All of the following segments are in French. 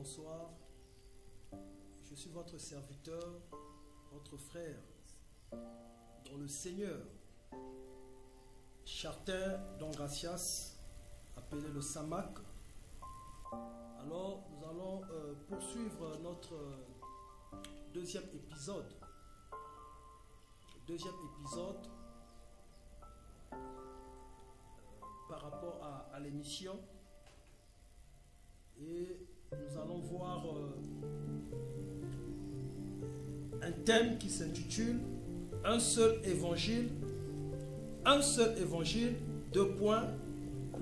bonsoir. Je suis votre serviteur, votre frère, dans le Seigneur, Chartin d'Angracias, appelé le Samak. Alors, nous allons poursuivre notre deuxième épisode. Par rapport à l'émission. Et nous allons voir un thème qui s'intitule Un seul évangile, deux points,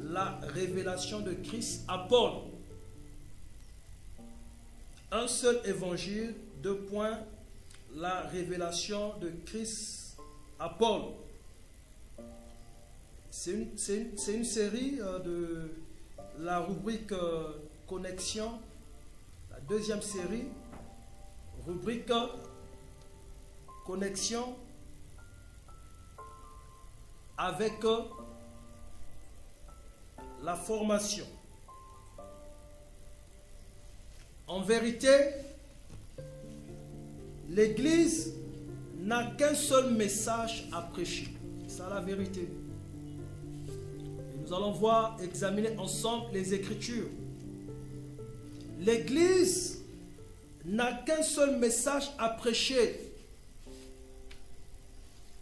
la révélation de Christ à Paul. Un seul évangile, deux points, la révélation de Christ à Paul. C'est une série de la rubrique Connexion, la deuxième série, rubrique Connexion avec la formation. En vérité, l'Église n'a qu'un seul message à prêcher. C'est ça la vérité. Et nous allons voir, examiner ensemble les Écritures. L'Église n'a qu'un seul message à prêcher.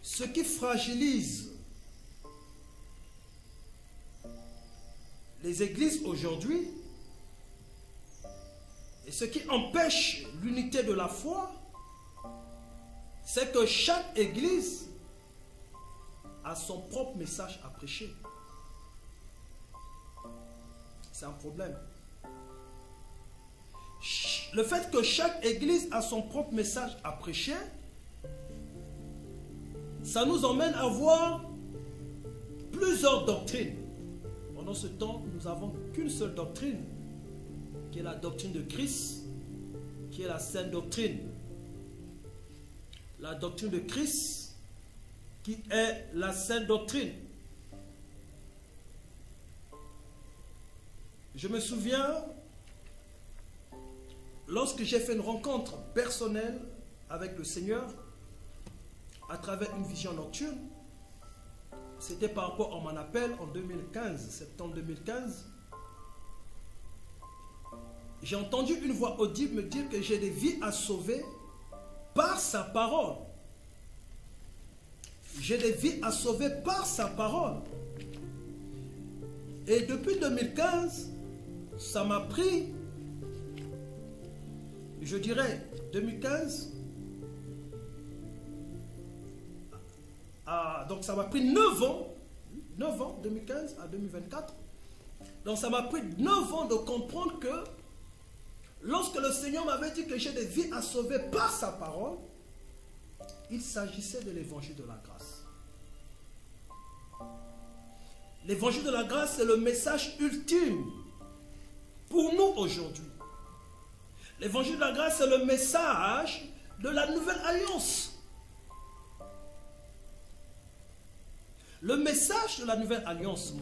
Ce qui fragilise les églises aujourd'hui et ce qui empêche l'unité de la foi, c'est que chaque église a son propre message à prêcher. C'est un problème. Le fait que chaque église a son propre message à prêcher, ça nous emmène à voir plusieurs doctrines. Pendant ce temps, nous n'avons qu'une seule doctrine, qui est la doctrine de Christ, qui est la sainte doctrine. La doctrine de Christ, qui est la sainte doctrine. Je me souviens, lorsque j'ai fait une rencontre personnelle avec le Seigneur, à travers une vision nocturne, c'était par rapport à mon appel en 2015, septembre 2015. J'ai entendu une voix audible me dire que j'ai des vies à sauver par sa parole. J'ai des vies à sauver par sa parole. Et depuis 2015, ça m'a pris, je dirais, 2015, donc ça m'a pris 9 ans, 2015 à 2024. Donc ça m'a pris 9 ans de comprendre que lorsque le Seigneur m'avait dit que j'ai des vies à sauver par sa parole, il s'agissait de l'évangile de la grâce. L'évangile de la grâce, c'est le message ultime pour nous aujourd'hui. L'évangile de la grâce, c'est le message de la nouvelle alliance. Le message de la nouvelle alliance,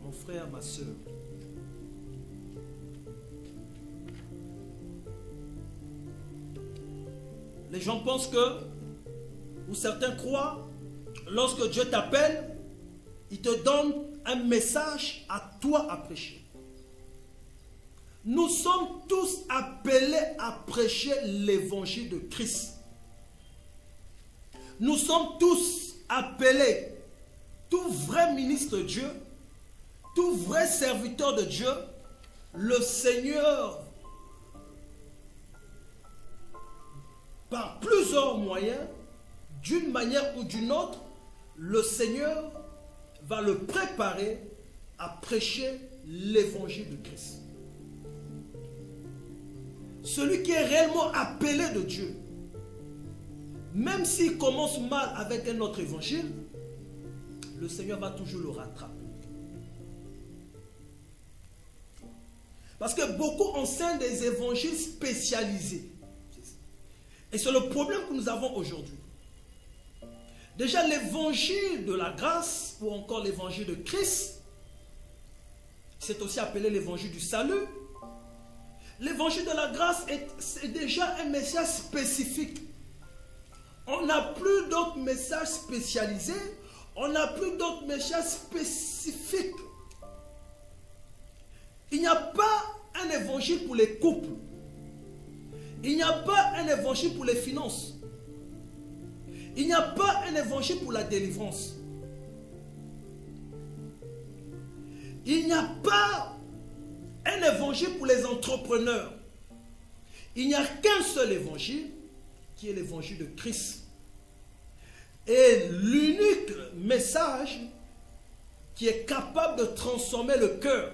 mon frère, ma soeur. Les gens pensent que, ou certains croient, lorsque Dieu t'appelle, il te donne un message à toi à prêcher. Nous sommes tous appelés à prêcher l'évangile de Christ. Nous sommes tous appelés, tout vrai ministre de Dieu, tout vrai serviteur de Dieu, le Seigneur, par plusieurs moyens, d'une manière ou d'une autre, le Seigneur va le préparer à prêcher l'évangile de Christ. Celui qui est réellement appelé de Dieu, même s'il commence mal avec un autre évangile, le Seigneur va toujours le rattraper. Parce que beaucoup enseignent des évangiles spécialisés. Et c'est le problème que nous avons aujourd'hui. Déjà, l'évangile de la grâce, ou encore l'évangile de Christ, c'est aussi appelé l'évangile du salut. l'évangile de la grâce c'est déjà un message spécifique. On n'a plus d'autres messages spécialisés, on n'a plus d'autres messages spécifiques. Il n'y a pas un évangile pour les couples. Il n'y a pas un évangile pour les finances. Il n'y a pas un évangile pour la délivrance. Il n'y a pas un évangile pour les entrepreneurs. Il n'y a qu'un seul évangile qui est l'évangile de Christ. Et l'unique message qui est capable de transformer le cœur.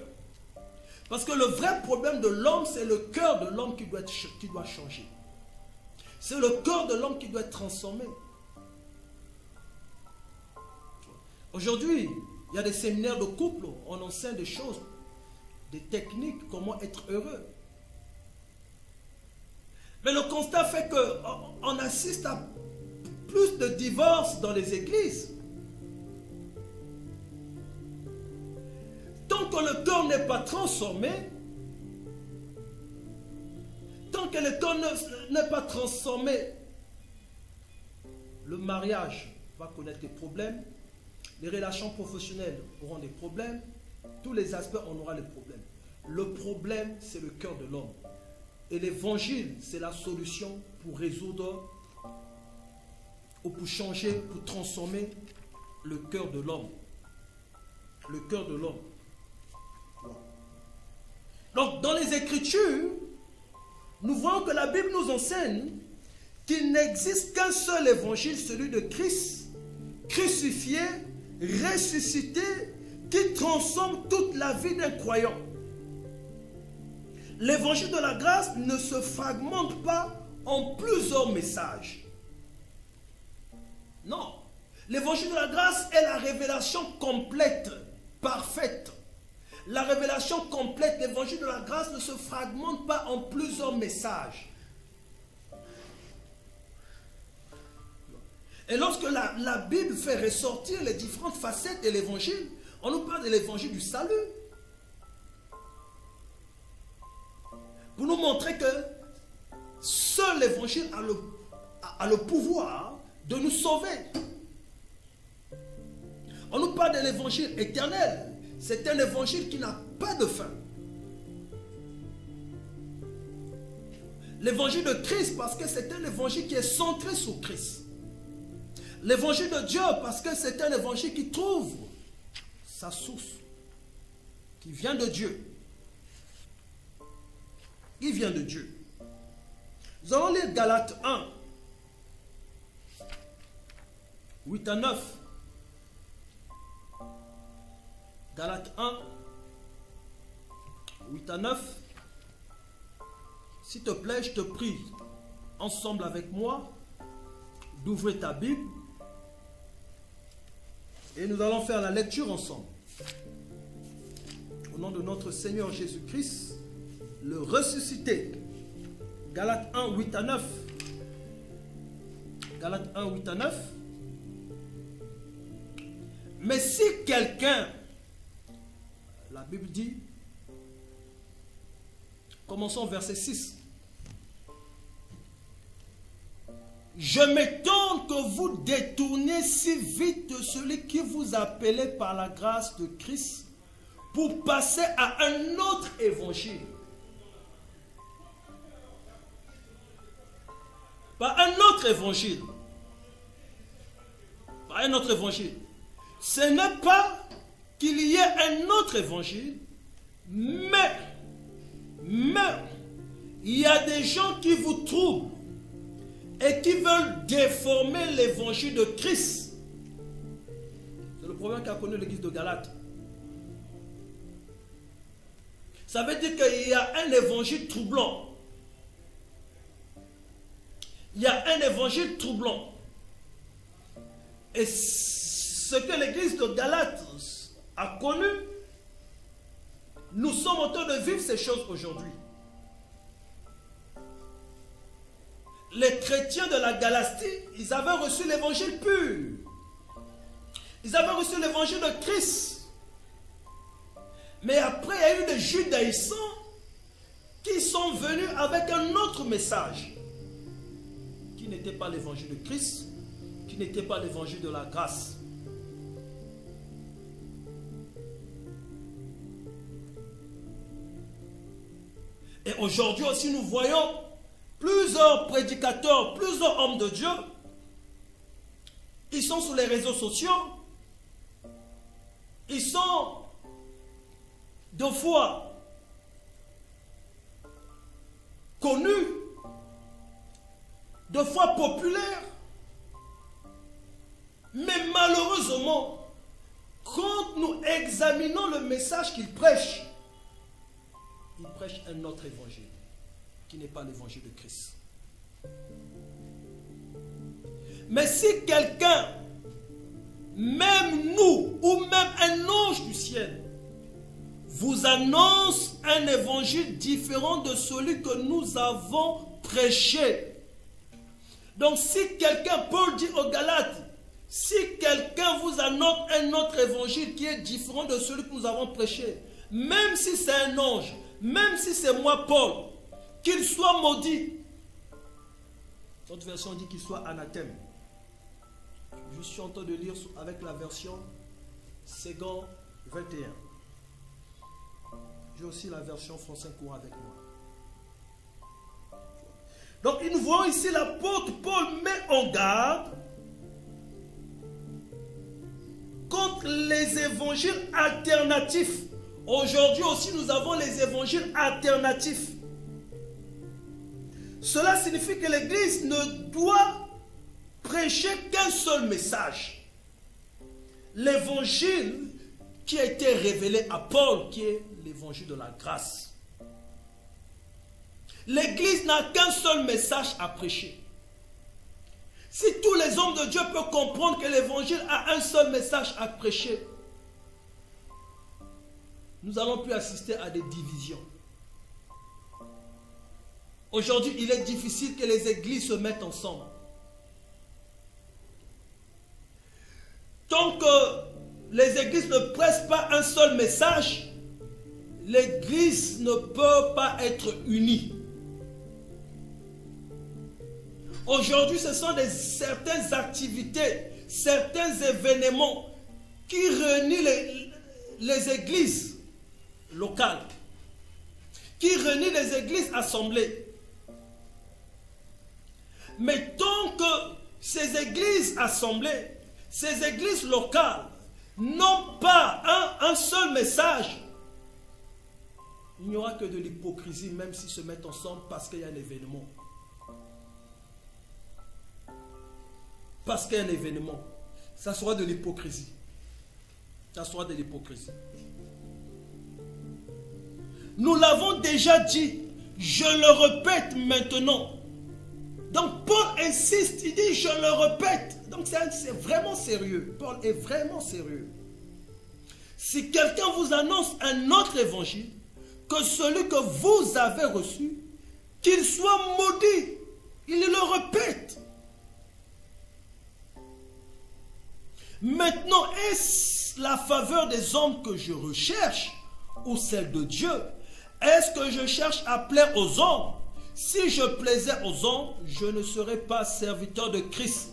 Parce que le vrai problème de l'homme, c'est le cœur de l'homme qui doit changer. C'est le cœur de l'homme qui doit être transformé. Aujourd'hui, il y a des séminaires de couple, on enseigne des choses, des techniques, comment être heureux. Mais le constat fait qu'on assiste à plus de divorces dans les églises. Tant que le cœur n'est pas transformé, tant que le cœur n'est pas transformé, le mariage va connaître des problèmes, les relations professionnelles auront des problèmes, tous les aspects on aura des problèmes. Le problème, c'est le cœur de l'homme. Et l'évangile, c'est la solution pour résoudre ou pour changer, pour transformer le cœur de l'homme. Le cœur de l'homme. Donc, dans les Écritures, nous voyons que la Bible nous enseigne qu'il n'existe qu'un seul évangile, celui de Christ, crucifié, ressuscité, qui transforme toute la vie d'un croyant. L'évangile de la grâce ne se fragmente pas en plusieurs messages. Non. L'évangile de la grâce est la révélation complète, parfaite. La révélation complète, l'évangile de la grâce ne se fragmente pas en plusieurs messages. Et lorsque la Bible fait ressortir les différentes facettes de l'évangile, on nous parle de l'évangile du salut. Pour nous montrer que seul l'évangile a le pouvoir de nous sauver. On nous parle de l'évangile éternel. C'est un évangile qui n'a pas de fin. L'évangile de Christ parce que c'est un évangile qui est centré sur Christ. L'évangile de Dieu parce que c'est un évangile qui trouve sa source, qui vient de Dieu. Il vient de Dieu. Nous allons lire Galates 1, 8 à 9. Galates 1, 8 à 9. S'il te plaît, je te prie, ensemble avec moi, d'ouvrir ta Bible. Et nous allons faire la lecture ensemble. Au nom de notre Seigneur Jésus-Christ, le ressuscité. Galates 1, 8 à 9. Galates 1, 8 à 9. Mais si quelqu'un, la Bible dit, commençons verset 6. Je m'étonne que vous détourniez si vite de celui qui vous appelait par la grâce de Christ pour passer à un autre évangile. Par un autre évangile. Par un autre évangile. Ce n'est pas qu'il y ait un autre évangile, mais il y a des gens qui vous troublent et qui veulent déformer l'évangile de Christ. C'est le problème qu'a connu l'église de Galate. Ça veut dire qu'il y a un évangile troublant. Il y a un évangile troublant. Et ce que l'église de Galate a connu, nous sommes en train de vivre ces choses aujourd'hui. Les chrétiens de la Galatie, ils avaient reçu l'évangile pur. Ils avaient reçu l'évangile de Christ. Mais après, il y a eu des judaïsants qui qui sont venus avec un autre message, qui n'était pas l'évangile de Christ, qui n'était pas l'évangile de la grâce. Et aujourd'hui aussi, nous voyons plusieurs prédicateurs, plusieurs hommes de Dieu. Ils sont sur les réseaux sociaux. Ils sont de fois connus, de fois populaires. Mais malheureusement, quand nous examinons le message qu'ils prêchent, ils prêchent un autre évangile, qui n'est pas l'évangile de Christ. Mais si quelqu'un, même nous, ou même un ange du ciel, vous annonce un évangile différent de celui que nous avons prêché. Donc si quelqu'un, Paul dit aux Galates, si quelqu'un vous annonce un autre évangile qui est différent de celui que nous avons prêché, même si c'est un ange, même si c'est moi, Paul, qu'il soit maudit. Notre version dit qu'il soit anathème. Je suis en train de lire avec la version Second 21. J'ai aussi la version français courant avec moi. Donc nous voyons ici l'apôtre Paul met en garde contre les évangiles alternatifs. Aujourd'hui aussi, nous avons les évangiles alternatifs. Cela signifie que l'Église ne doit prêcher qu'un seul message. L'évangile qui a été révélé à Paul, qui est l'évangile de la grâce. L'Église n'a qu'un seul message à prêcher. Si tous les hommes de Dieu peuvent comprendre que l'évangile a un seul message à prêcher, nous n'allons plus assister à des divisions. Aujourd'hui, il est difficile que les églises se mettent ensemble. Tant que les églises ne prêchent pas un seul message, l'église ne peut pas être unie. Aujourd'hui, ce sont certaines activités, certains événements qui réunissent les églises locales, qui réunissent les églises assemblées. Mais tant que ces églises assemblées, ces églises locales n'ont pas un seul message, il n'y aura que de l'hypocrisie, même s'ils se mettent ensemble parce qu'il y a un événement. Parce qu'il y a un événement, ça sera de l'hypocrisie. Ça sera de l'hypocrisie. Nous l'avons déjà dit, je le répète maintenant. Donc Paul insiste, il dit je le répète. Donc c'est vraiment sérieux. Paul est vraiment sérieux. Si quelqu'un vous annonce un autre évangile que celui que vous avez reçu, qu'il soit maudit. Il le répète. Maintenant, est-ce la faveur des hommes que je recherche ou celle de Dieu? Est-ce que je cherche à plaire aux hommes? Si je plaisais aux hommes, je ne serais pas serviteur de Christ.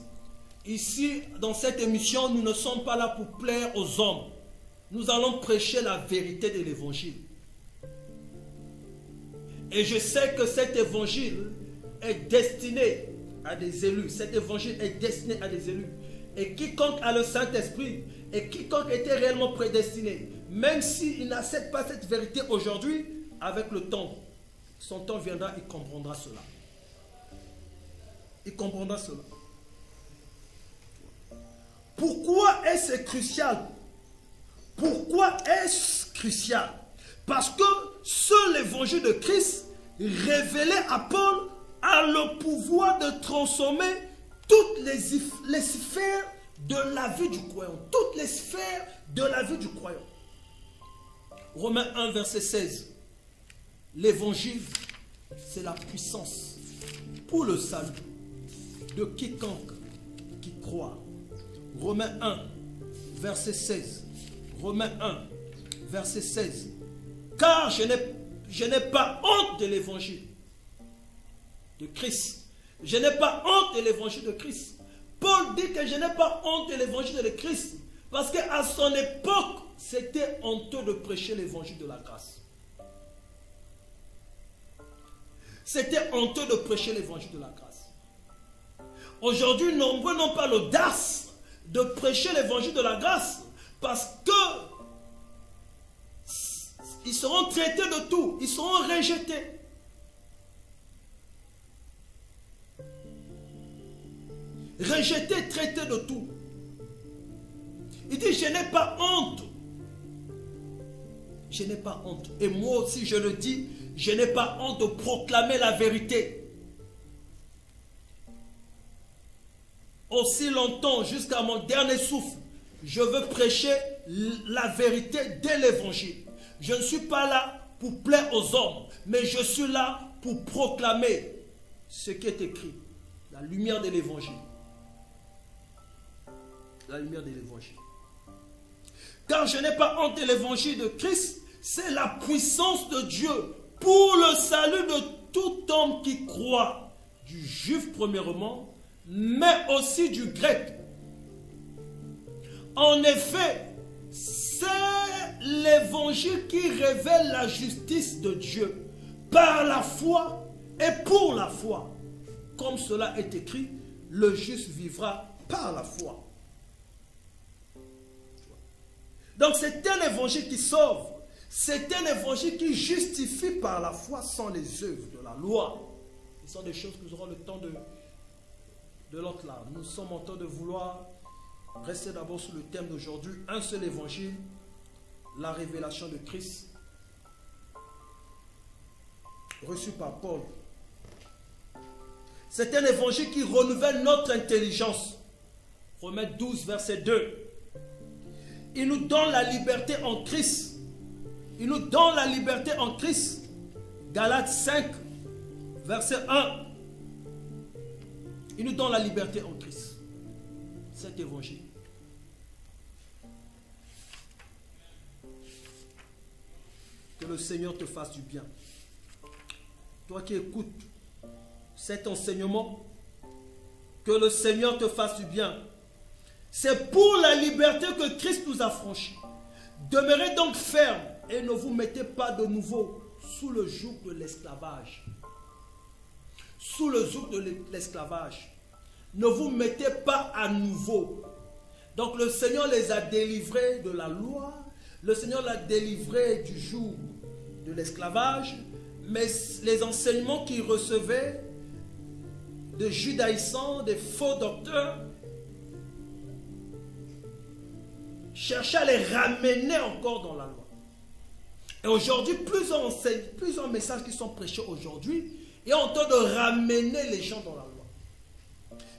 Ici, dans cette émission, nous ne sommes pas là pour plaire aux hommes. Nous allons prêcher la vérité de l'évangile. Et je sais que cet évangile est destiné à des élus. Cet évangile est destiné à des élus. Et quiconque a le Saint-Esprit, et quiconque était réellement prédestiné, même s'il n'accepte pas cette vérité aujourd'hui, avec le temps, son temps viendra, il comprendra cela. Il comprendra cela. Pourquoi est-ce crucial? Pourquoi est-ce crucial? Parce que seul l'évangile de Christ, révélé à Paul, a le pouvoir de transformer toutes les sphères de la vie du croyant. Toutes les sphères de la vie du croyant. Romains 1, verset 16. L'évangile, c'est la puissance pour le salut de quiconque qui croit. Romains 1, verset 16. Romains 1, verset 16. Car je je n'ai pas honte de l'évangile de Christ. Je n'ai pas honte de l'évangile de Christ. Paul dit que je n'ai pas honte de l'évangile de Christ. Parce qu'à son époque, c'était honteux de prêcher l'évangile de la grâce. C'était honteux de prêcher l'évangile de la grâce. Aujourd'hui, nombreux n'ont pas l'audace de prêcher l'évangile de la grâce parce que ils seront traités de tout, ils seront rejetés. Rejetés, traités de tout. Il dit, je n'ai pas honte. Je n'ai pas honte. Et moi aussi, je le dis, je n'ai pas honte de proclamer la vérité. Aussi longtemps, jusqu'à mon dernier souffle, je veux prêcher la vérité de l'évangile. Je ne suis pas là pour plaire aux hommes, mais je suis là pour proclamer ce qui est écrit. La lumière de l'évangile. La lumière de l'évangile. Car je n'ai pas honte de l'évangile de Christ, c'est la puissance de Dieu pour le salut de tout homme qui croit, du juif premièrement, mais aussi du grec. En effet, c'est l'évangile qui révèle la justice de Dieu par la foi et pour la foi. Comme cela est écrit, le juste vivra par la foi. Donc c'est un évangile qui sauve. C'est un évangile qui justifie par la foi sans les œuvres de la loi. Ce sont des choses que nous aurons le temps de l'autre là. Nous sommes en train de vouloir rester d'abord sur le thème d'aujourd'hui. Un seul évangile, la révélation de Christ, reçu par Paul. C'est un évangile qui renouvelle notre intelligence. Romains 12, verset 2. Il nous donne la liberté en Christ. Il nous donne la liberté en Christ. Galates 5, verset 1. Il nous donne la liberté en Christ. Cet évangile. Que le Seigneur te fasse du bien. Toi qui écoutes cet enseignement, que le Seigneur te fasse du bien. C'est pour la liberté que Christ nous a franchis. Demeurez donc fermes et ne vous mettez pas de nouveau sous le joug de l'esclavage. Sous le joug de l'esclavage. Ne vous mettez pas à nouveau. Donc le Seigneur les a délivrés de la loi. Le Seigneur l'a délivré du joug de l'esclavage. Mais les enseignements qu'ils recevaient de judaïsants, des faux docteurs, cherchaient à les ramener encore dans la loi. Et aujourd'hui, plusieurs messages qui sont prêchés aujourd'hui et en train de ramener les gens dans la loi.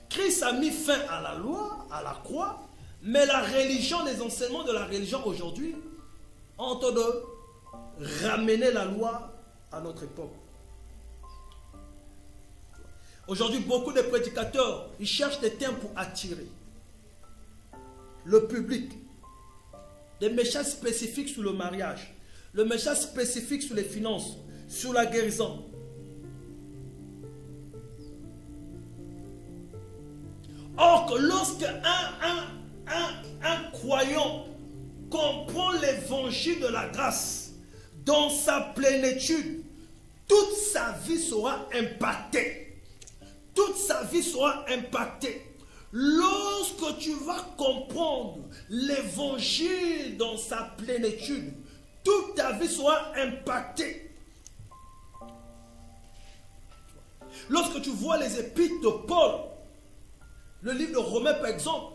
Christ a mis fin à la loi, à la croix, mais la religion, les enseignements de la religion aujourd'hui, en train de ramener la loi à notre époque. Aujourd'hui, beaucoup de prédicateurs, ils cherchent des termes pour attirer le public. Des messages spécifiques sur le mariage, le message spécifique sur les finances, sur la guérison. Or que lorsque un croyant comprend l'évangile de la grâce dans sa plénitude, toute sa vie sera impactée. Toute sa vie sera impactée. Lorsque tu vas comprendre l'évangile dans sa plénitude, toute ta vie sera impactée. Lorsque tu vois les épîtres de Paul, le livre de Romains par exemple,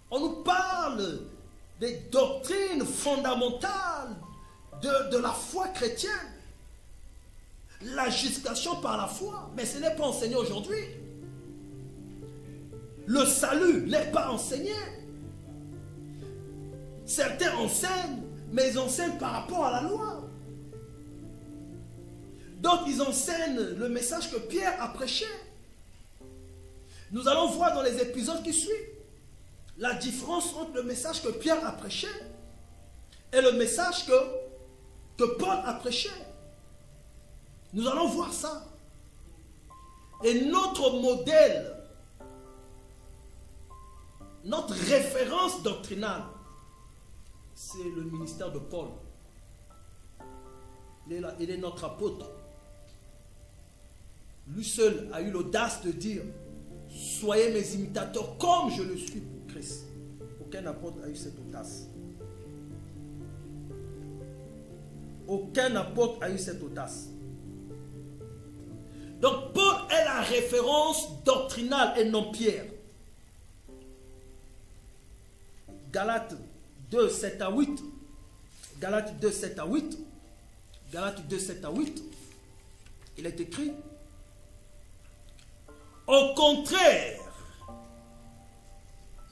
on nous parle des doctrines fondamentales de la foi chrétienne. La justification par la foi, mais ce n'est pas enseigné aujourd'hui. Le salut n'est pas enseigné. Certains enseignent, mais ils enseignent par rapport à la loi. D'autres, ils enseignent le message que Pierre a prêché. Nous allons voir dans les épisodes qui suivent la différence entre le message que Pierre a prêché et le message que Paul a prêché. Nous allons voir ça. Et notre modèle, notre référence doctrinale, c'est le ministère de Paul. Il est notre apôtre. Lui seul a eu l'audace de dire: soyez mes imitateurs comme je le suis pour Christ. Aucun apôtre a eu cette audace. Aucun apôtre a eu cette audace. Donc Paul est la référence doctrinale et non Pierre. Galates 2, 7 à 8. Galates 2, 7 à 8. Galates 2, 7 à 8. Il est écrit: au contraire,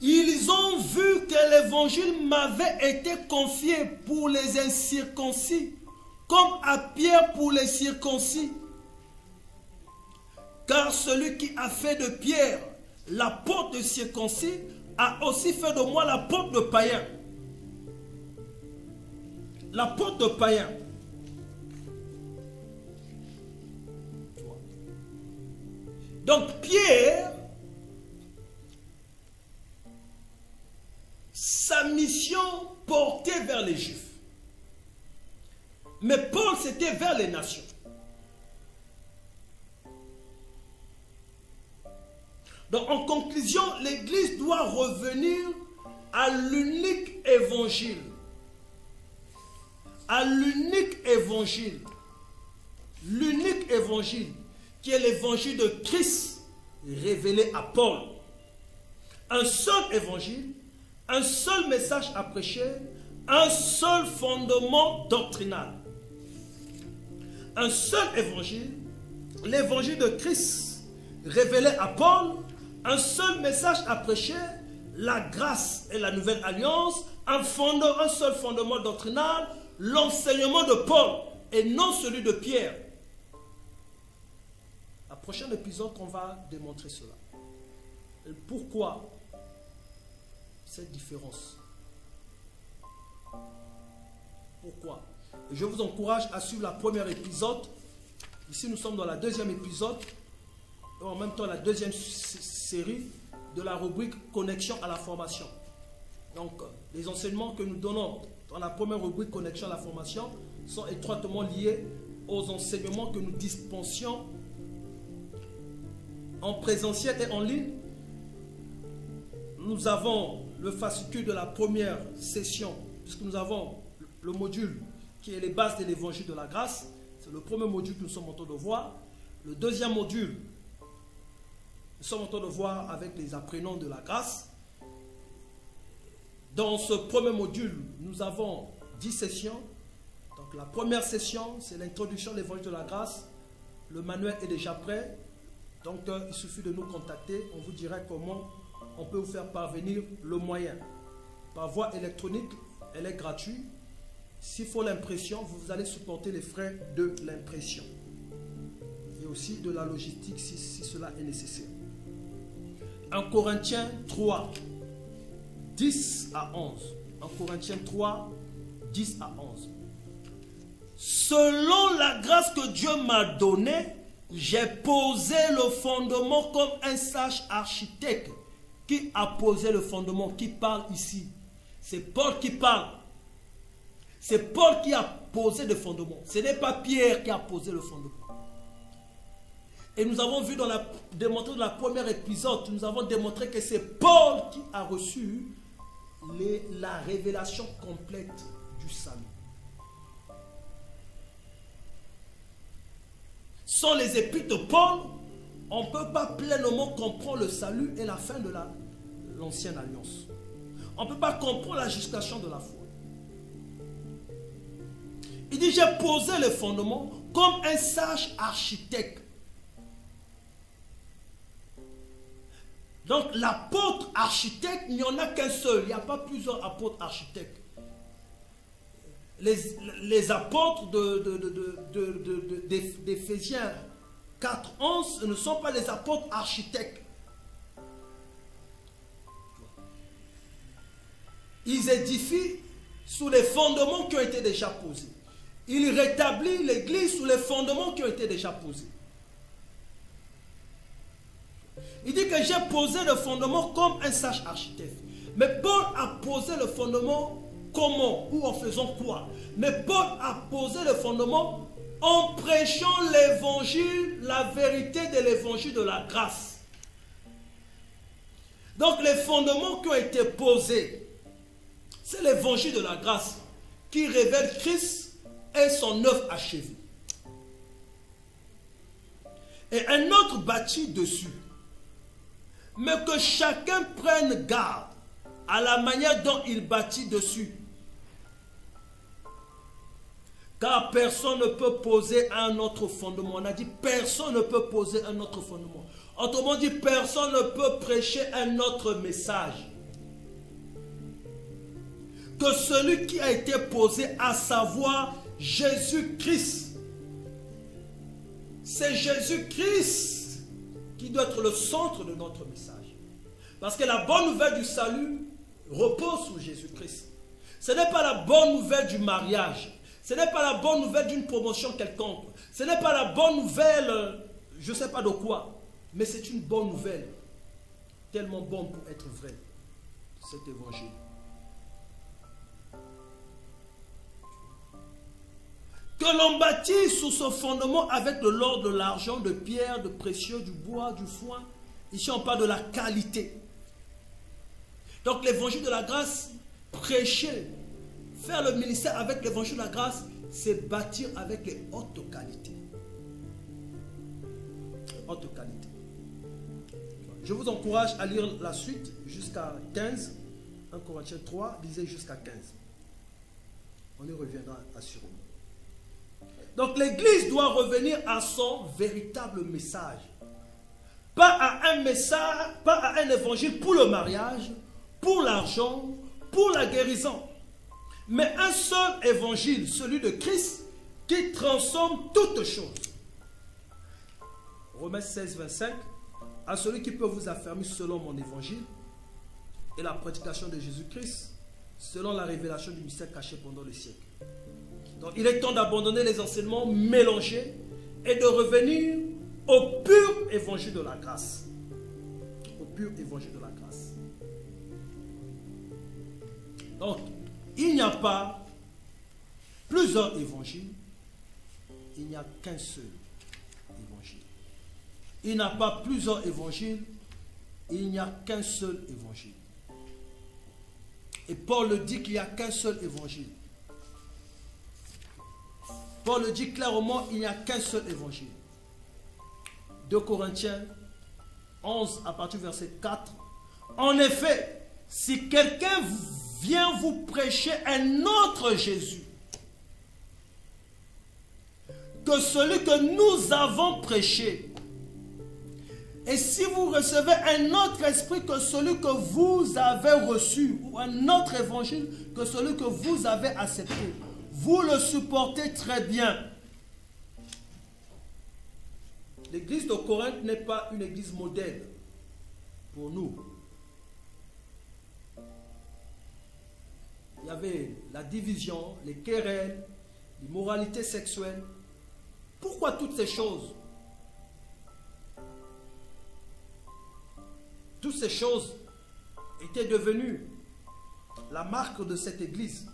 ils ont vu que l'évangile m'avait été confié pour les incirconcis, comme à Pierre pour les circoncis. Car celui qui a fait de Pierre l'apôtre de circoncis a aussi fait de moi l'apôtre de païen. L'apôtre de païen. Donc Pierre, sa mission portait vers les Juifs. Mais Paul, c'était vers les nations. Donc en conclusion, l'Église doit revenir à l'unique évangile. À l'unique évangile. L'unique évangile qui est l'évangile de Christ révélé à Paul. Un seul évangile, un seul message à prêcher, un seul fondement doctrinal. Un seul évangile, l'évangile de Christ révélé à Paul, un seul message à prêcher, la grâce et la nouvelle alliance, un seul fondement doctrinal, l'enseignement de Paul et non celui de Pierre. Au prochain épisode, on va démontrer cela. Et pourquoi cette différence? Pourquoi? Et je vous encourage à suivre le premier épisode. Ici, nous sommes dans le deuxième épisode, et en même temps la deuxième série de la rubrique Connexion à la formation. Donc, les enseignements que nous donnons dans la première rubrique Connexion à la formation sont étroitement liés aux enseignements que nous dispensions en présentiel et en ligne. Nous avons le fascicule de la première session, puisque nous avons le module qui est les bases de l'évangile de la grâce. C'est le premier module que nous sommes en train de voir. Le deuxième module, nous sommes en train de voir avec les apprenants de la grâce. Dans ce premier module, nous avons 10 sessions. Donc la première session, c'est l'introduction de l'évangile de la grâce. Le manuel est déjà prêt. Donc il suffit de nous contacter. On vous dira comment on peut vous faire parvenir le moyen. Par voie électronique, elle est gratuite. S'il faut l'impression, vous allez supporter les frais de l'impression. Et aussi de la logistique si cela est nécessaire. 1 Corinthiens 3, 10 à 11. 1 Corinthiens 3, 10 à 11. Selon la grâce que Dieu m'a donnée, j'ai posé le fondement comme un sage architecte. Qui a posé le fondement? Qui parle ici? C'est Paul qui parle. C'est Paul qui a posé le fondement. Ce n'est pas Pierre qui a posé le fondement. Et nous avons vu démontré dans le premier épisode, nous avons démontré que c'est Paul qui a reçu la révélation complète du salut. Sans les épîtres de Paul, on ne peut pas pleinement comprendre le salut et la fin de l'ancienne alliance. On ne peut pas comprendre la justification de la foi. Il dit, j'ai posé le fondement comme un sage architecte. Donc l'apôtre architecte, il n'y en a qu'un seul. Il n'y a pas plusieurs apôtres architectes. Les apôtres d'Éphésiens 4, 11 ne sont pas les apôtres architectes. Ils édifient sous les fondements qui ont été déjà posés. il rétablit l'église sous les fondements qui ont été déjà posés. Il dit que j'ai posé le fondement comme un sage architecte. Mais Paul a posé le fondement comment ou en faisant quoi? Mais Paul a posé le fondement en prêchant l'évangile, la vérité de l'évangile de la grâce. Donc les fondements qui ont été posés, c'est l'évangile de la grâce qui révèle Christ et son œuvre achevée. Et un autre bâtit dessus. Mais que chacun prenne garde à la manière dont il bâtit dessus. Car personne ne peut poser un autre fondement. On a dit personne ne peut poser un autre fondement. Autrement dit, personne ne peut prêcher un autre message que celui qui a été posé, à savoir Jésus-Christ. C'est Jésus-Christ qui doit être le centre de notre message. Parce que la bonne nouvelle du salut repose sur Jésus-Christ. Ce n'est pas la bonne nouvelle du mariage. Ce n'est pas la bonne nouvelle d'une promotion quelconque. Ce n'est pas la bonne nouvelle, je ne sais pas de quoi. Mais c'est une bonne nouvelle. Tellement bonne pour être vraie. Cet évangile. Que l'on bâtisse sous ce fondement avec de l'or, de l'argent, de pierre, de précieux, du bois, du foin. Ici on parle de la qualité. Donc l'évangile de la grâce, prêcher, faire le ministère avec l'évangile de la grâce, c'est bâtir avec les hautes qualités. Haute qualité. Je vous encourage à lire la suite jusqu'à 15. 1 Corinthiens 3, lisez jusqu'à 15. On y reviendra assurément. Donc l'église doit revenir à son véritable message. Pas à un message, pas à un évangile pour le mariage, pour l'argent, pour la guérison. Mais un seul évangile, celui de Christ, qui transforme toutes choses. Romains 16, 25. À celui qui peut vous affermir selon mon évangile et la prédication de Jésus-Christ, selon la révélation du mystère caché pendant les siècles. Donc il est temps d'abandonner les enseignements mélangés et de revenir au pur évangile de la grâce. Au pur évangile de la grâce. Donc, il n'y a pas plusieurs évangiles, il n'y a qu'un seul évangile. Il n'y a pas plusieurs évangiles, il n'y a qu'un seul évangile. Et Paul le dit qu'il n'y a qu'un seul évangile. Paul le dit clairement, il n'y a qu'un seul évangile. 2 Corinthiens 11 à partir du verset 4. En effet, si quelqu'un vient vous prêcher un autre Jésus que celui que nous avons prêché, et si vous recevez un autre esprit que celui que vous avez reçu, ou un autre évangile que celui que vous avez accepté, vous le supportez très bien. L'église de Corinthe n'est pas une église modèle pour nous. Il y avait la division, les querelles, l'immoralité sexuelle. Pourquoi toutes ces choses? Toutes ces choses étaient devenues la marque de cette église.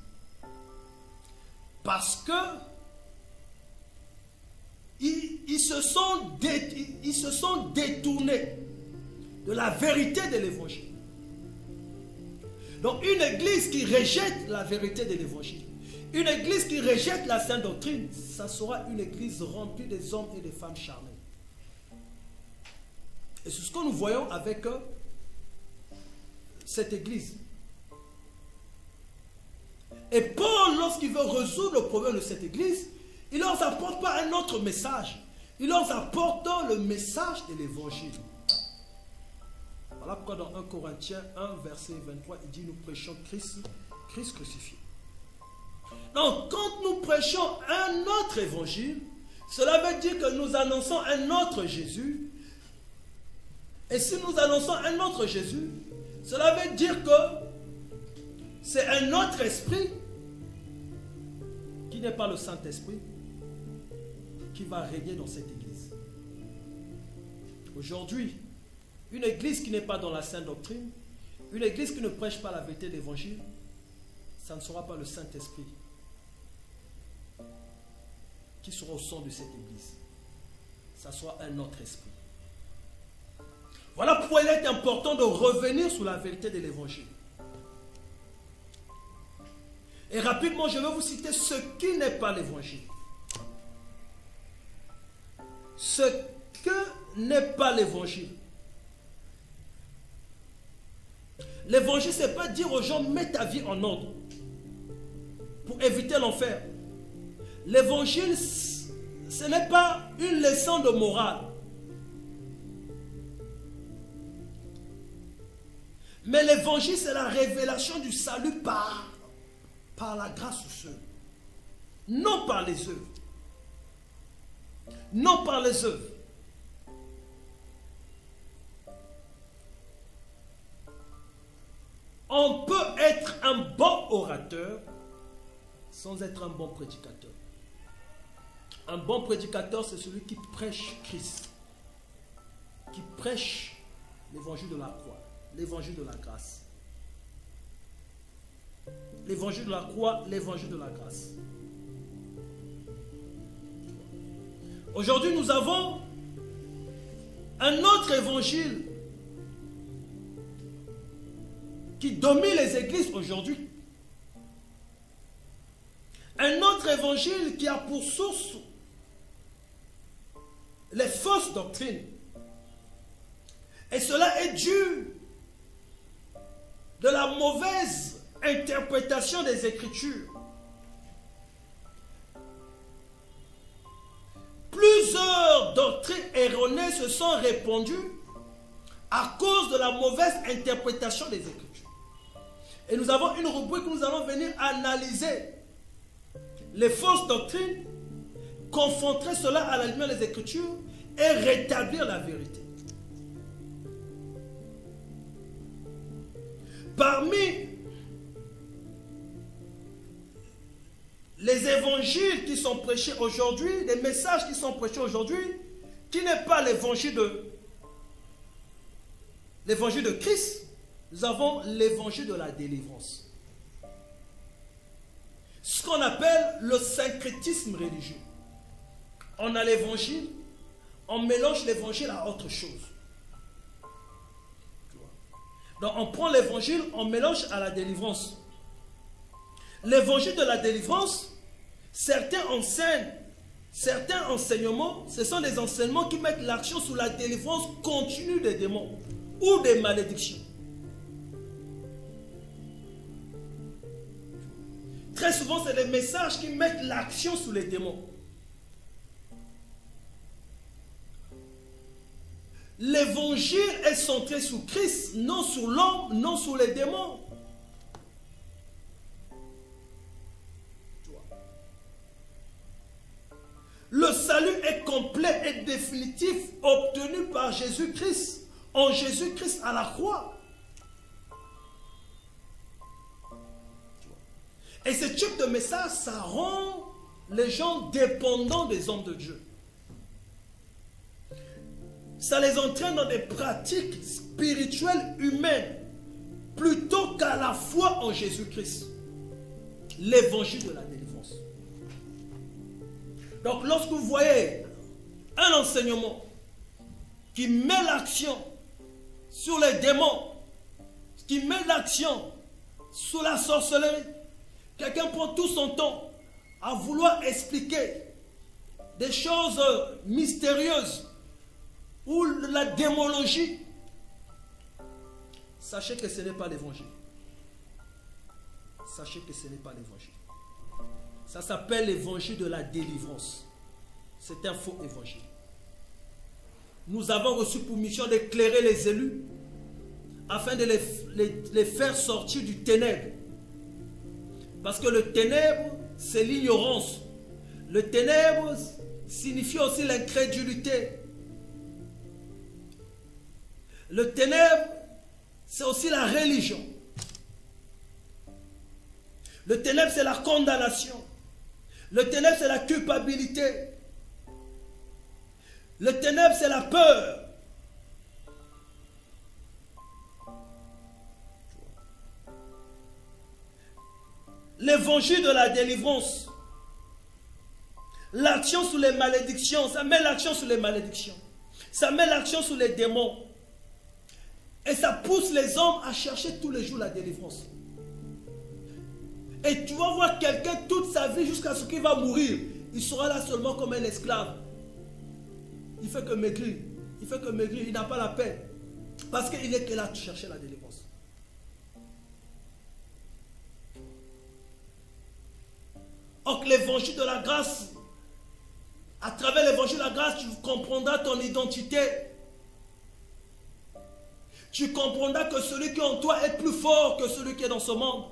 Parce que ils se sont détournés de la vérité de l'évangile. Donc une église qui rejette la vérité de l'évangile, une église qui rejette la sainte doctrine, ça sera une église remplie des hommes et des femmes charnels. Et c'est ce que nous voyons avec cette église. Et Paul, lorsqu'il veut résoudre le problème de cette église, il ne leur apporte pas un autre message. Il leur apporte le message de l'évangile. Voilà pourquoi dans 1 Corinthiens 1, verset 23, il dit, nous prêchons Christ crucifié. Donc, quand nous prêchons un autre évangile, cela veut dire que nous annonçons un autre Jésus. Et si nous annonçons un autre Jésus, cela veut dire que c'est un autre esprit qui qui n'est pas le Saint-Esprit qui va régner dans cette église. Aujourd'hui, une église qui n'est pas dans la sainte doctrine, une église qui ne prêche pas la vérité de l'évangile, ça ne sera pas le Saint-Esprit qui sera au sein de cette église. Ça sera un autre esprit. Voilà pourquoi il est important de revenir sur la vérité de l'évangile. Et rapidement, je vais vous citer ce qui n'est pas l'évangile. Ce que n'est pas l'évangile. L'évangile, ce n'est pas dire aux gens, mets ta vie en ordre pour éviter l'enfer. L'évangile, ce n'est pas une leçon de morale. Mais l'évangile, c'est la révélation du salut par la grâce seule. Non par les œuvres. Non par les œuvres. On peut être un bon orateur sans être un bon prédicateur. Un bon prédicateur, c'est celui qui prêche Christ, qui prêche l'évangile de la croix, l'évangile de la grâce. L'évangile de la croix, l'évangile de la grâce. Aujourd'hui, nous avons un autre évangile qui domine les églises aujourd'hui. Un autre évangile qui a pour source les fausses doctrines. Et cela est dû de la mauvaise interprétation des Écritures. Plusieurs doctrines erronées se sont répandues à cause de la mauvaise interprétation des Écritures. Et nous avons une rubrique où nous allons venir analyser les fausses doctrines, confronter cela à la lumière des Écritures et rétablir la vérité. Parmi les évangiles qui sont prêchés aujourd'hui, les messages qui sont prêchés aujourd'hui, qui n'est pas l'évangile de Christ, nous avons l'évangile de la délivrance. Ce qu'on appelle le syncrétisme religieux. On a l'évangile, on mélange l'évangile à autre chose. Donc on prend l'évangile, on mélange à la délivrance. L'évangile de la délivrance, certains enseignent, certains enseignements, ce sont des enseignements qui mettent l'accent sur la délivrance continue des démons ou des malédictions. Très souvent, c'est des messages qui mettent l'accent sur les démons. L'évangile est centré sur Christ, non sur l'homme, non sur les démons. Le salut est complet et définitif, obtenu par Jésus-Christ, en Jésus-Christ à la croix. Et ce type de message, ça rend les gens dépendants des hommes de Dieu. Ça les entraîne dans des pratiques spirituelles humaines, plutôt qu'à la foi en Jésus-Christ. L'évangile de la délivrance. Donc lorsque vous voyez un enseignement qui met l'accent sur les démons, qui met l'accent sur la sorcellerie, quelqu'un prend tout son temps à vouloir expliquer des choses mystérieuses ou la démologie, sachez que ce n'est pas l'évangile. Sachez que ce n'est pas l'évangile. Ça s'appelle l'évangile de la délivrance. C'est un faux évangile. Nous avons reçu pour mission d'éclairer les élus afin de les faire sortir du ténèbre. Parce que le ténèbre, c'est l'ignorance. Le ténèbre signifie aussi l'incrédulité. Le ténèbre, c'est aussi la religion. Le ténèbre, c'est la condamnation. Le ténèbre, c'est la culpabilité. Le ténèbre, c'est la peur. L'évangile de la délivrance. L'action sur les malédictions. Ça met l'action sur les malédictions. Ça met l'action sur les démons. Et ça pousse les hommes à chercher tous les jours la délivrance. Et tu vas voir quelqu'un toute sa vie jusqu'à ce qu'il va mourir. Il sera là seulement comme un esclave. Il fait que maigrir. Il fait que maigrir. Il n'a pas la paix. Parce qu'il est là à chercher la délivrance. Donc l'évangile de la grâce, à travers l'évangile de la grâce, tu comprendras ton identité. Tu comprendras que celui qui est en toi est plus fort que celui qui est dans ce monde.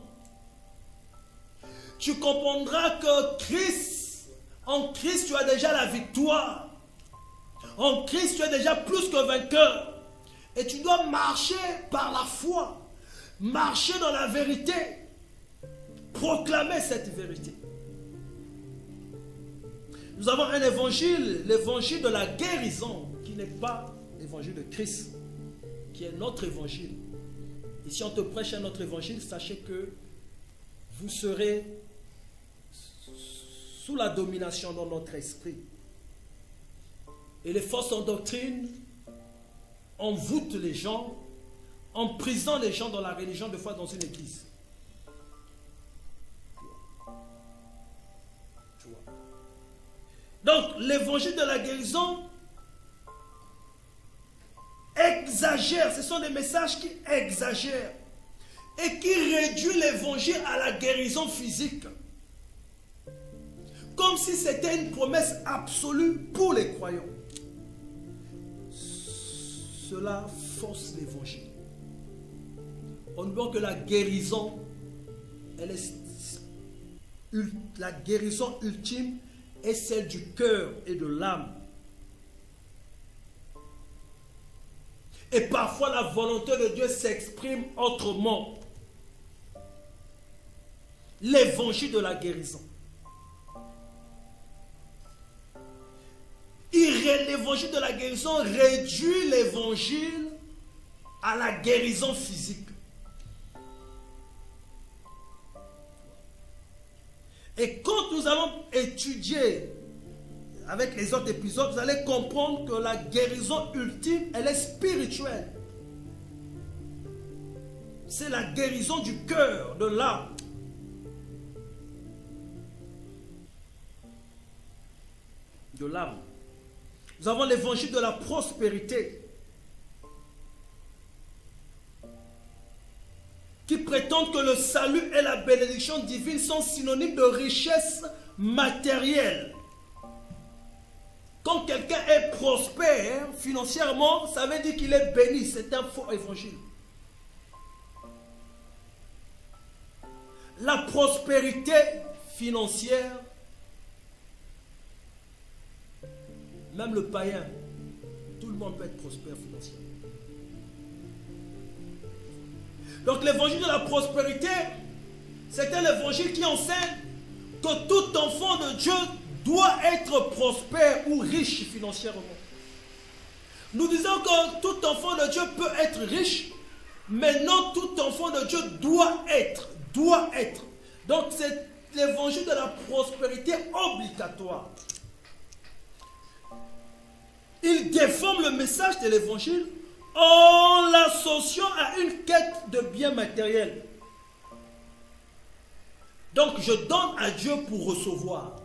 Tu comprendras que en Christ, tu as déjà la victoire. En Christ, tu es déjà plus que vainqueur. Et tu dois marcher par la foi. Marcher dans la vérité. Proclamer cette vérité. Nous avons un évangile, l'évangile de la guérison, qui n'est pas l'évangile de Christ, qui est notre évangile. Et si on te prêche un autre évangile, sachez que vous serez sous la domination de notre esprit. Et les fausses doctrines envoûtent les gens, emprisonnent les gens dans la religion, des fois dans une église. Tu vois. Donc, l'évangile de la guérison exagère. Ce sont des messages qui exagèrent et qui réduisent l'évangile à la guérison physique. Comme si c'était une promesse absolue pour les croyants. Cela fausse l'évangile. On voit que la guérison, la guérison ultime est celle du cœur et de l'âme. Et parfois la volonté de Dieu s'exprime autrement. L'évangile de la guérison. L'évangile de la guérison réduit l'évangile à la guérison physique. Et quand nous allons étudier avec les autres épisodes, vous allez comprendre que la guérison ultime, elle est spirituelle. C'est la guérison du cœur, de l'âme. De l'âme. Nous avons l'évangile de la prospérité, qui prétendent que le salut et la bénédiction divine sont synonymes de richesse matérielle. Quand quelqu'un est prospère financièrement, ça veut dire qu'il est béni. C'est un faux évangile. La prospérité financière, même le païen, tout le monde peut être prospère financièrement. Donc l'évangile de la prospérité, c'est un évangile qui enseigne que tout enfant de Dieu doit être prospère ou riche financièrement. Nous disons que tout enfant de Dieu peut être riche, mais non tout enfant de Dieu doit être. Donc c'est l'évangile de la prospérité obligatoire. Il déforme le message de l'évangile en l'associant à une quête de biens matériels. Donc je donne à Dieu pour recevoir.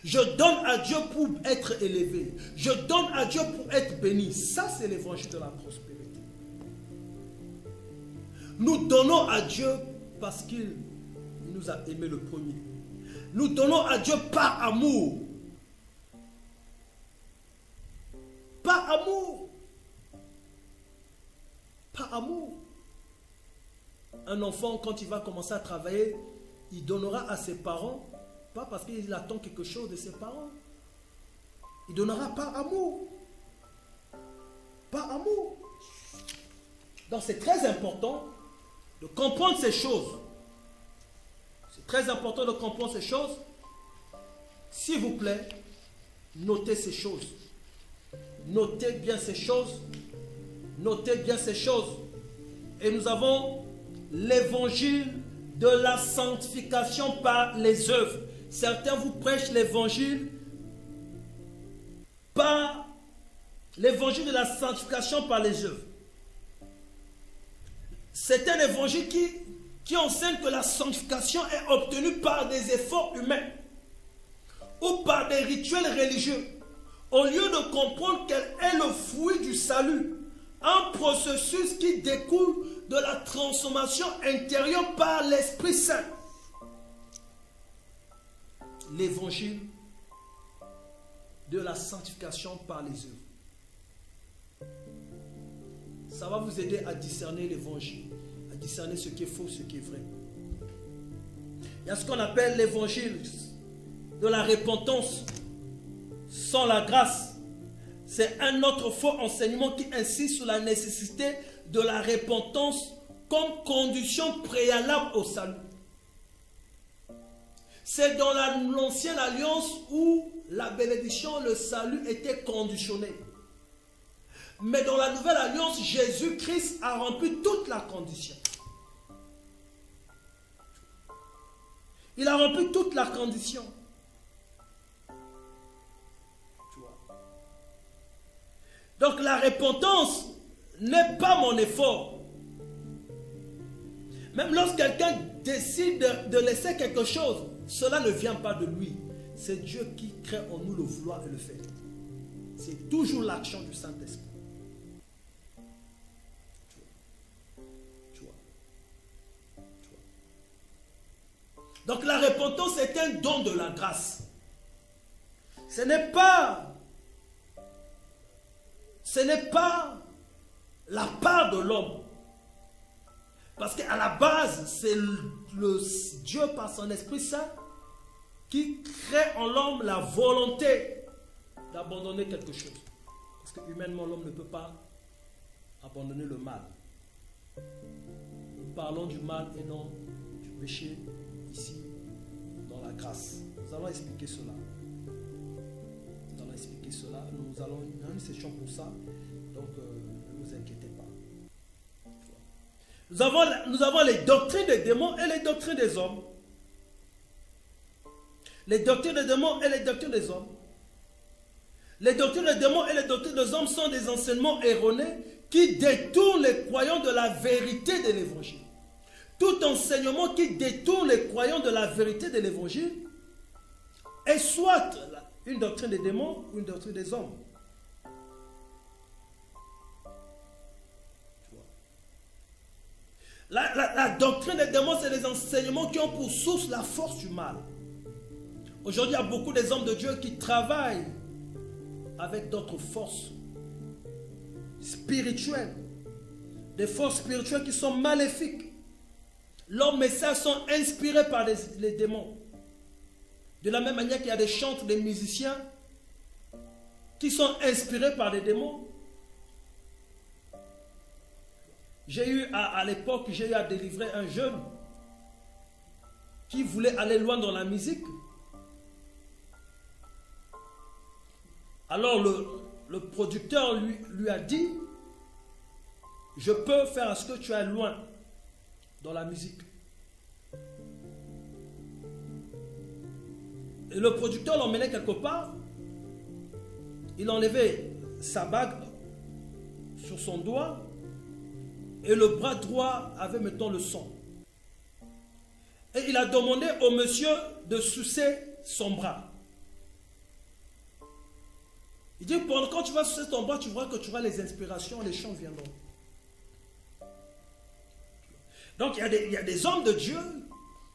Je donne à Dieu pour être élevé. Je donne à Dieu pour être béni. Ça, c'est l'évangile de la prospérité. Nous donnons à Dieu parce qu'il nous a aimé le premier. Nous donnons à Dieu par amour. Par amour. Par amour. Un enfant, quand il va commencer à travailler, il donnera à ses parents, pas parce qu'il attend quelque chose de ses parents. Il donnera par amour. Par amour. Donc c'est très important de comprendre ces choses. C'est Très important de comprendre ces choses. S'il vous plaît, notez ces choses. Notez bien ces choses. Notez bien ces choses. Et nous avons l'évangile de la sanctification par les œuvres. Certains vous prêchent l'évangile par l'évangile de la sanctification par les œuvres. C'est un évangile qui enseigne que la sanctification est obtenue par des efforts humains ou par des rituels religieux, au lieu de comprendre qu'elle est le fruit du salut, un processus qui découle de la transformation intérieure par l'Esprit Saint. L'évangile de la sanctification par les œuvres. Ça va vous aider à discerner l'évangile, à discerner ce qui est faux, ce qui est vrai. Il y a ce qu'on appelle l'évangile de la repentance sans la grâce. C'est un autre faux enseignement qui insiste sur la nécessité de la repentance comme condition préalable au salut. C'est dans l'ancienne alliance où la bénédiction, le salut était conditionné. Mais dans la nouvelle alliance, Jésus-Christ a rempli toute la condition. Il a rempli toute la condition. Donc la repentance n'est pas mon effort. Même lorsque quelqu'un décide de laisser quelque chose, cela ne vient pas de lui. C'est Dieu qui crée en nous le vouloir et le faire. C'est toujours l'action du Saint-Esprit. Donc la repentance est un don de la grâce. Ce n'est pas la part de l'homme. Parce qu'à la base, c'est le Dieu par son Esprit Saint qui crée en l'homme la volonté d'abandonner quelque chose. Parce que humainement, l'homme ne peut pas abandonner le mal. Nous parlons du mal et non du péché ici, dans la grâce. Nous allons expliquer cela. Nous allons expliquer cela. Nous allons une session pour ça. Donc, ne vous inquiétez pas. Nous avons les doctrines des démons et les doctrines des hommes. Les doctrines des démons et les doctrines des hommes. Les doctrines des démons et les doctrines des hommes sont des enseignements erronés qui détournent les croyants de la vérité de l'évangile. Tout enseignement qui détourne les croyants de la vérité de l'évangile est soit une doctrine des démons ou une doctrine des hommes. La doctrine des démons, c'est des enseignements qui ont pour source la force du mal. Aujourd'hui, il y a beaucoup des hommes de Dieu qui travaillent avec d'autres forces spirituelles. Des forces spirituelles qui sont maléfiques. Leurs messages sont inspirés par les démons. De la même manière qu'il y a des chantres, des musiciens qui sont inspirés par des démons. J'ai eu à l'époque, j'ai eu à délivrer un jeune qui voulait aller loin dans la musique. Alors le producteur lui a dit, je peux faire à ce que tu ailles loin dans la musique. Et le producteur l'emmenait quelque part. Il enlevait sa bague sur son doigt et le bras droit avait, mettons, le sang. Et il a demandé au monsieur de sucer son bras. Il dit, quand tu vas sucer ton bras, tu vois que tu auras les inspirations, les chants viendront. Donc il y a des hommes de Dieu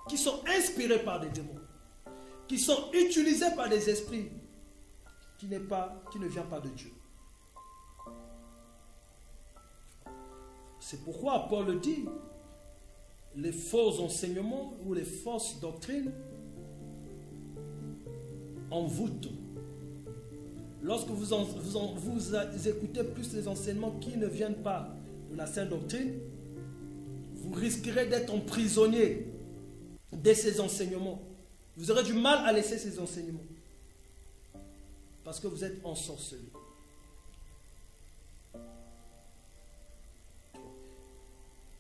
qui sont inspirés par des démons, qui sont utilisés par des esprits qui ne viennent pas de Dieu. C'est pourquoi Paul le dit, les faux enseignements ou les fausses doctrines envoûtent. Lorsque vous écoutez plus les enseignements qui ne viennent pas de la sainte doctrine, vous risquerez d'être un prisonnier de ces enseignements. Vous aurez du mal à laisser ces enseignements. Parce que vous êtes ensorcelés.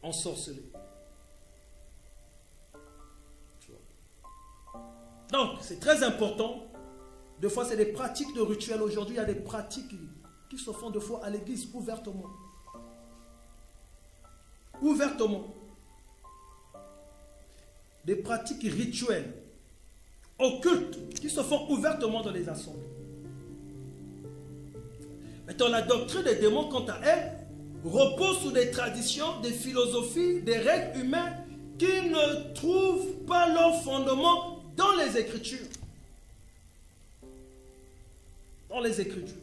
Ensorcelés. Donc, c'est très important. Des fois, c'est des pratiques de rituels. Aujourd'hui, il y a des pratiques qui se font des fois à l'église ouvertement. Ouvertement. Des pratiques rituelles, occultes, qui se font ouvertement dans les assemblées. Maintenant, la doctrine des démons, quant à elle, repose sur des traditions, des philosophies, des règles humaines qui ne trouvent pas leur fondement dans les Écritures. Dans les Écritures.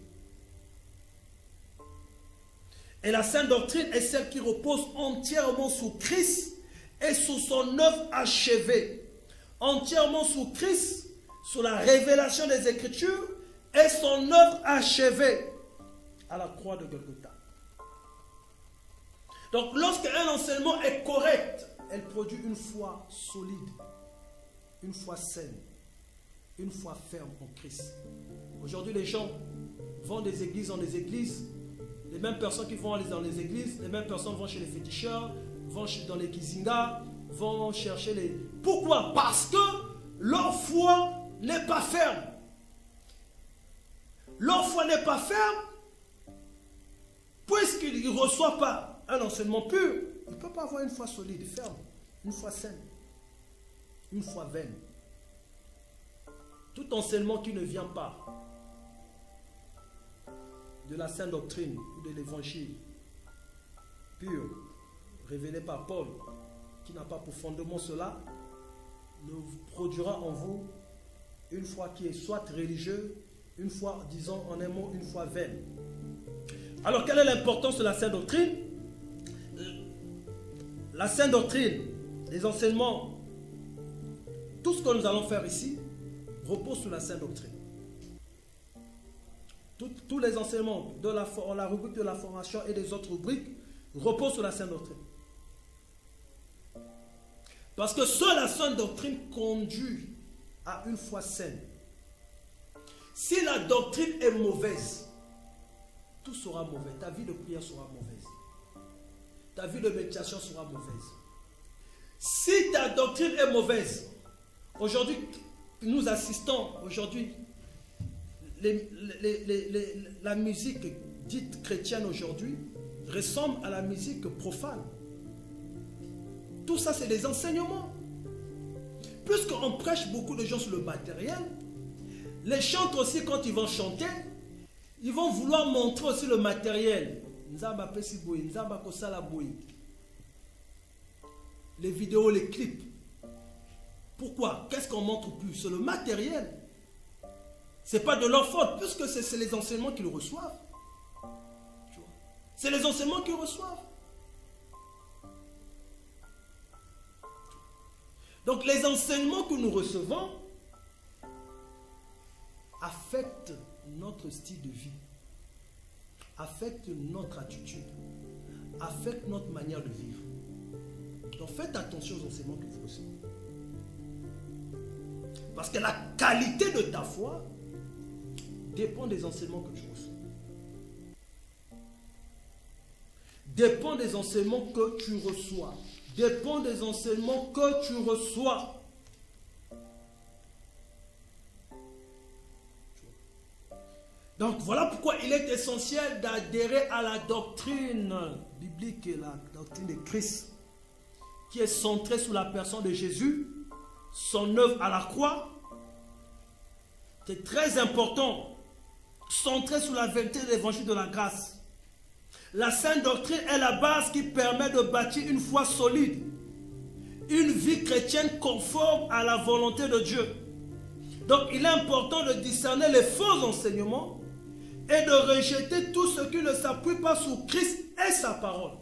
Et la sainte doctrine est celle qui repose entièrement sur Christ et sur son œuvre achevée. Entièrement sur Christ, sur la révélation des Écritures et son œuvre achevée à la croix de Golgotha. Donc, lorsqu'un enseignement est correct, elle produit une foi solide, une foi saine, une foi ferme en Christ. Aujourd'hui, les gens vont des églises en des églises. Les mêmes personnes qui vont aller dans les églises, les mêmes personnes vont chez les féticheurs, vont dans les kizingas, vont chercher les... Pourquoi? Parce que leur foi n'est pas ferme. Leur foi n'est pas ferme, puisqu'ils ne reçoivent pas un enseignement pur. Ils ne peuvent pas avoir une foi solide, ferme, une foi saine, une foi vaine. Tout enseignement qui ne vient pas de la sainte doctrine ou de l'évangile pur, révélé par Paul, qui n'a pas pour fondement cela, ne produira en vous une foi qui est soit religieuse, une foi, disons en un mot, une foi vaine. Alors, quelle est l'importance de la sainte doctrine? La sainte doctrine, les enseignements, tout ce que nous allons faire ici, repose sur la sainte doctrine. Tous les enseignements de la rubrique de la formation et des autres rubriques reposent sur la sainte doctrine. Parce que seule la sainte doctrine conduit à une foi saine. Si la doctrine est mauvaise, tout sera mauvais. Ta vie de prière sera mauvaise. Ta vie de méditation sera mauvaise. Si ta doctrine est mauvaise, aujourd'hui, nous assistons, aujourd'hui, la musique dite chrétienne aujourd'hui ressemble à la musique profane. Tout ça, c'est des enseignements. Puisqu'on prêche beaucoup de gens sur le matériel, les chantres aussi, quand ils vont chanter, ils vont vouloir montrer aussi le matériel. Les vidéos, les clips. Pourquoi? Qu'est-ce qu'on montre plus? C'est le matériel. Ce n'est pas de leur faute, puisque c'est les enseignements qu'ils reçoivent. C'est les enseignements qu'ils reçoivent. Donc les enseignements que nous recevons affectent notre style de vie, affectent notre attitude, affectent notre manière de vivre. Donc faites attention aux enseignements que vous recevez. Parce que la qualité de ta foi dépend des enseignements que tu reçois. Dépend des enseignements que tu reçois. Dépend des enseignements que tu reçois. Donc voilà pourquoi il est essentiel d'adhérer à la doctrine biblique et la doctrine de Christ, qui est centrée sur la personne de Jésus, son œuvre à la croix. C'est très important. Centré sur la vérité de l'évangile de la grâce. La sainte doctrine est la base qui permet de bâtir une foi solide, une vie chrétienne conforme à la volonté de Dieu. Donc il est important de discerner les faux enseignements et de rejeter tout ce qui ne s'appuie pas sur Christ et sa parole.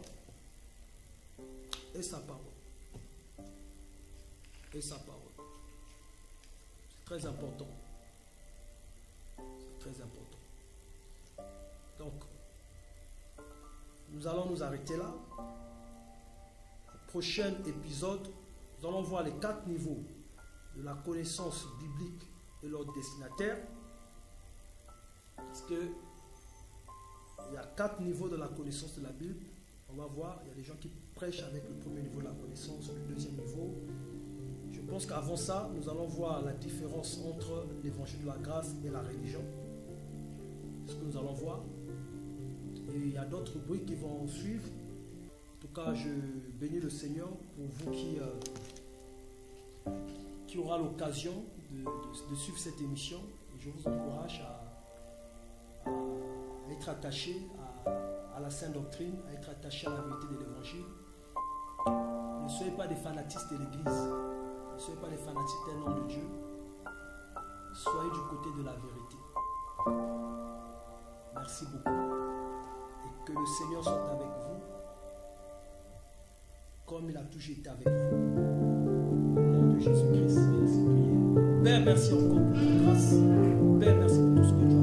Et sa parole. Et sa parole. C'est très important. C'est très important. Donc, nous allons nous arrêter là. Le prochain épisode Nous allons voir les 4 niveaux de la connaissance biblique et leur destinataire. Parce que il y a 4 niveaux de la connaissance de la Bible. On va voir, il y a des gens qui prêchent avec le premier niveau de la connaissance, le deuxième niveau. Je pense qu'avant ça, nous allons voir la différence entre l'évangile de la grâce et la religion. C'est ce que nous allons voir. Et il y a d'autres rubriques qui vont suivre. En tout cas, je bénis le Seigneur pour vous qui aura l'occasion de suivre cette émission. Et je vous encourage à être attaché à la sainte doctrine, à être attaché à la vérité de l'évangile. Ne soyez pas des fanatistes de l'Église. Ne soyez pas des fanatistes d'un nom de Dieu. Soyez du côté de la vérité. Merci beaucoup. Et que le Seigneur soit avec vous, comme il a toujours été avec vous. Au nom de Jésus-Christ, merci. Père, merci encore pour ta grâce. Père, merci pour tout ce que tu as